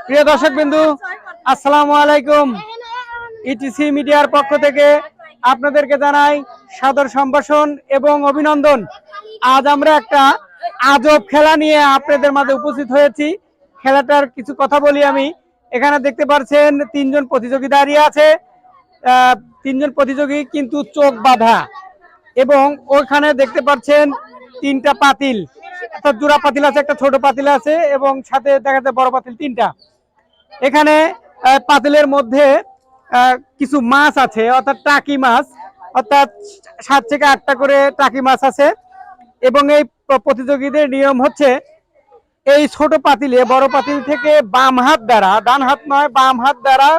প্রিয় দর্শকবৃন্দু, আসসালামু আলাইকুম। ইটিসি মিডিয়ার পক্ষ থেকে আপনাদেরকে জানাই সাদর সম্ভাষণ এবং অভিনন্দন। আজ আমরা একটা আজব খেলা নিয়ে আপনাদের মাঝে উপস্থিত হয়েছি। খেলাটার কিছু কথা বলি আমি। এখানে দেখতে পাচ্ছেন তিনজন প্রতিযোগী দাঁড়িয়ে আছে। তিনজন প্রতিযোগী কিন্তু চোখ বাঁধা, এবং ওখানে দেখতে পাচ্ছেন তিনটা পাতিল, একটা জোড়া পাতিল আছে, একটা ছোট পাতিল আছে, এবং সাথে দেখা যায় বড় পাতিল তিনটা। এখানে পাতিলের মধ্যে কিছু মাছ আছে, অর্থাৎ টাকি মাছ, অর্থাৎ 7 থেকে 8টা করে টাকি মাছ আছে। এবং এই প্রতিযোগীদের নিয়ম হচ্ছে এই ছোট পাতিলে বড় পাতিল থেকে বাম হাত দ্বারা, ডান হাত নয় বাম হাত দ্বারা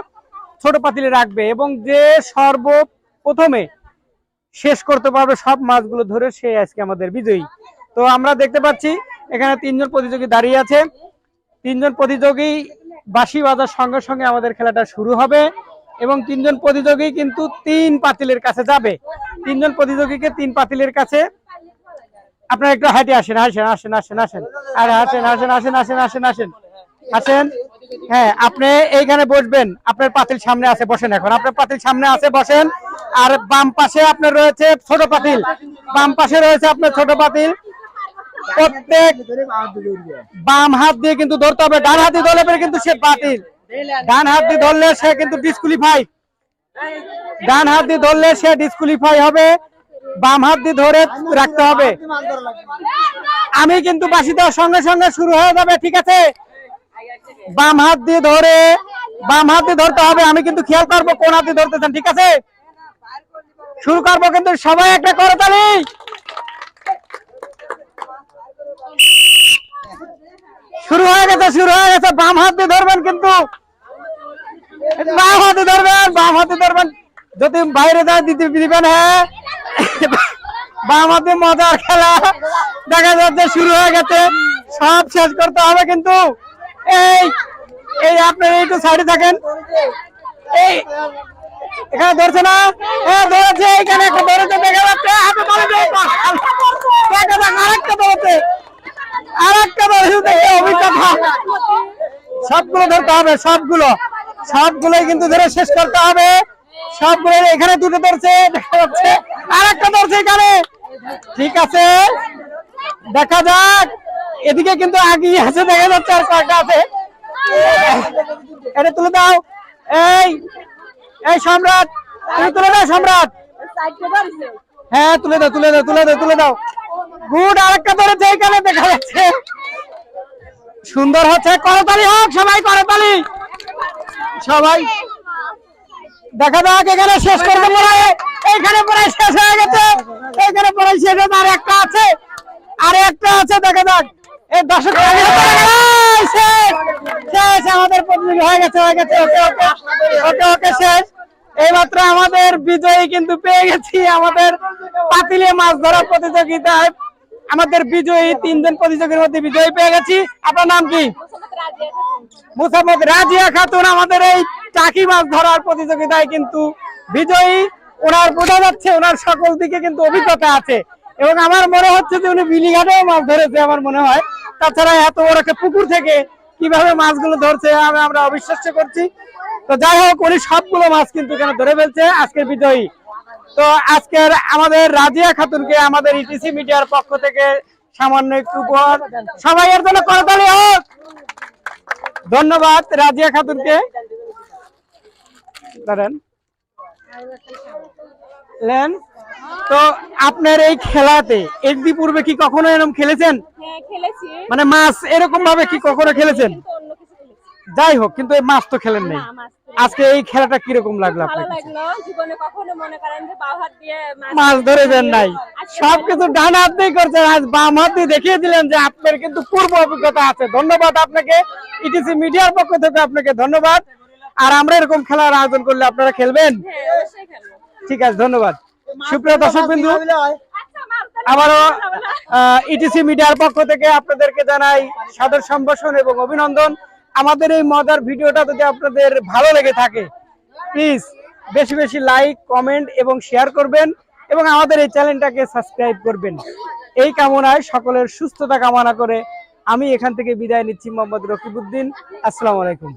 ছোট পাতিলে রাখবে, এবং যে সর্বপ্রথমে শেষ করতে পারবে সব মাছগুলো ধরে সে আজকে আমাদের বিজয়ী। তো আমরা দেখতে পাচ্ছি এখানে তিনজন প্রতিযোগী দাঁড়িয়ে আছে। তিনজন প্রতিযোগী বাঁশি বাজার সঙ্গে সঙ্গে আমাদের খেলাটা শুরু হবে, এবং তিনজন প্রতিযোগী কিন্তু 3 পাতিলের কাছে যাবে। তিনজন প্রতিযোগীকে 3 পাতিলের কাছে, আপনারা একটু হাঁটে আসেন, আসেন আসেন আসেন আসেন, আর আসেন আসেন আসেন আসেন আসেন আসেন আসেন। হ্যাঁ, আপনি এইখানে বসবেন, আপনার পাতিল সামনে আছে, বসেন। এখন আপনার পাতিল সামনে আছে, বসেন। আর বাম পাশে আপনার রয়েছে ছোট পাতিল, বাম পাশে রয়েছে আপনার ছোট পাতিল। প্রত্যেক বাম হাত দিয়ে কিন্তু ধরতে হবে, ডান হাত দিয়ে ধরলে কিন্তু সে পাতিল, ডান হাত দিয়ে ধরলে সে কিন্তু ডিসকোয়ালিফাই, ডান হাত দিয়ে ধরলে সে ডিসকোয়ালিফাই হবে। বাম হাত দিয়ে ধরে রাখতে হবে। আমি কিন্তু বাঁশি দেওয়ার সঙ্গে সঙ্গে শুরু হয়ে যাবে, ঠিক আছে? বাম হাত দিয়ে ধরে, বাম হাত দিয়ে ধরতে হবে। আমি কিন্তু খেয়াল করবো কোন হাত দিয়ে ধরতেছেন, ঠিক আছে? শুরু করবো কিন্তু, সবাই একটা করতালি। শুরু হয়ে গেছে, শুরু হয়ে গেছে। বাম হাত দিয়ে ধরবেন, কিন্তু বাম হাতে ধরবেন, বাম হাতে ধরবেন। যদি বাইরে যায় দিবেন। হ্যাঁ, বাম হাতে মজার খেলা দেখা যাচ্ছে শুরু হয়ে গেছে। সব শেষ করতে হবে কিন্তু। এই এই আপনারা একটু সাইডে থাকেন। এই এখানে ধরছে না? হ্যাঁ ধরেছে, এখানে একটা ধরেছে, দেখা যাচ্ছে হাতে ধরেছে, আরেকটা ধরেছে, আরেকটা ধরেছে। অভিজ্ঞতা সবগুলো ধরতে হবে, সবগুলোই কিন্তু ধরে শেষ করতে হবে। সবগুলো এখানে দুটো ধরছে, দেখা যাচ্ছে আরেকটা ধরছে এখানে, ঠিক আছে? দেখা যাক, এদিকে কিন্তু আগিয়ে আছে, দেখা যাচ্ছে আর কয়েকটা আছে। এটা তুলে দাও। এই এই সম্রাট, তুমি তুলে দাও, সম্রাট। হ্যাঁ তুলে দাও, তুলে দাও, তুলে দাও, তুলে দাও। গুড, আরেকটা ধরেছে এখানে, দেখা যাচ্ছে। সুন্দর হচ্ছে, করতালি হোক, সবাই করতালি, সবাই। দেখা যাক, এখানে শেষ করতে পারে, এইখানে প্রায় শেষ হয়ে গেছে, এইখানে প্রায় শেষ হয়ে, আর একটা আছে, আর একটা আছে, দেখা যাক। এই দর্শক শেষ, আমাদের প্রতিযোগী হয়ে গেছে, হয়ে গেছে। ওকে ওকে ওকে ওকে, শেষ। এইমাত্র আমাদের বিজয়ী কিন্তু পেয়ে গেছি। আমাদের পাতিলে মাছ ধরা প্রতিযোগিতায় আমাদের বিজয়ী, 3 জন প্রতিযোগীর মধ্যে বিজয়ী পেয়ে গেছি। আপনার নাম কি? মুসাম্মদ রাজিয়া খাতুন আমাদের এই টাকি মাছ ধরার প্রতিযোগিতায় কিন্তু বিজয়ী। ওনার বোঝা যাচ্ছে ওনার সকল দিকে কিন্তু অভিজ্ঞতা আছে, এবং আমার মনে হচ্ছে যে উনি বিলিঘাটেও মাছ ধরেছে আমার মনে হয়। তাছাড়া এত বড় একটা পুকুর থেকে কিভাবে মাছগুলো ধরছে আমরা অবিশ্বাস্য করছি। তো যাই হোক, উনি সবগুলো মাছ কিন্তু এখানে ধরে ফেলছে, আজকের বিজয়ী। তো আজকের আমাদের রাজিয়া খাতুনকে আমাদের ইটিসি মিডিয়ার পক্ষ থেকে সামান্য একটু উপহার, সবাই এর জন্য করতালি হোক। ধন্যবাদ রাজিয়া খাতুনকে। তো আপনার এই খেলাতে একদি পূর্বে কি কখনো এরকম খেলেছেন? হ্যাঁ খেলেছি। মানে মাছ এরকম ভাবে কি কখনো খেলেছেন? যাই হোক, কিন্তু এই মাছ তো খেলেন নাই। আজকে এই খেলাটা কিরকম লাগলো আপনার? ভালো লাগলো। জীবনে কখনো মনে করেন যে বাম হাত দিয়ে মাছ ধরেছেন নাই, সবকিছু ডান হাত দিয়ে করছেন, আজ বাম হাত দিয়ে দেখিয়ে দিলেন যে আপনার কিন্তু পূর্ব অভিজ্ঞতা আছে। ধন্যবাদ আপনাকে, ইটিসি মিডিয়ার পক্ষ থেকে আপনাকে ধন্যবাদ। আর আমরা এরকম খেলার আয়োজন করলে আপনারা খেলবেন? হ্যাঁ অবশ্যই খেলবো। ঠিক আছে, ধন্যবাদ। সুপ্রিয় দর্শকবৃন্দু, আবারও ইটিসি মিডিয়ার পক্ষ থেকে আপনাদেরকে জানাই সাদর সম্ভাষণ এবং অভিনন্দন। আমাদের এই মজার ভিডিওটা যদি আপনাদের ভালো লেগে থাকে, প্লিজ বেশি বেশি লাইক, কমেন্ট এবং শেয়ার করবেন, এবং আমাদের এই চ্যানেলটাকে সাবস্ক্রাইব করবেন। এই কামনায় সকলের সুস্থতা কামনা করে আমি এখান থেকে বিদায় নিচ্ছি, মোহাম্মদ রকিবউদ্দিন। আসসালামু আলাইকুম।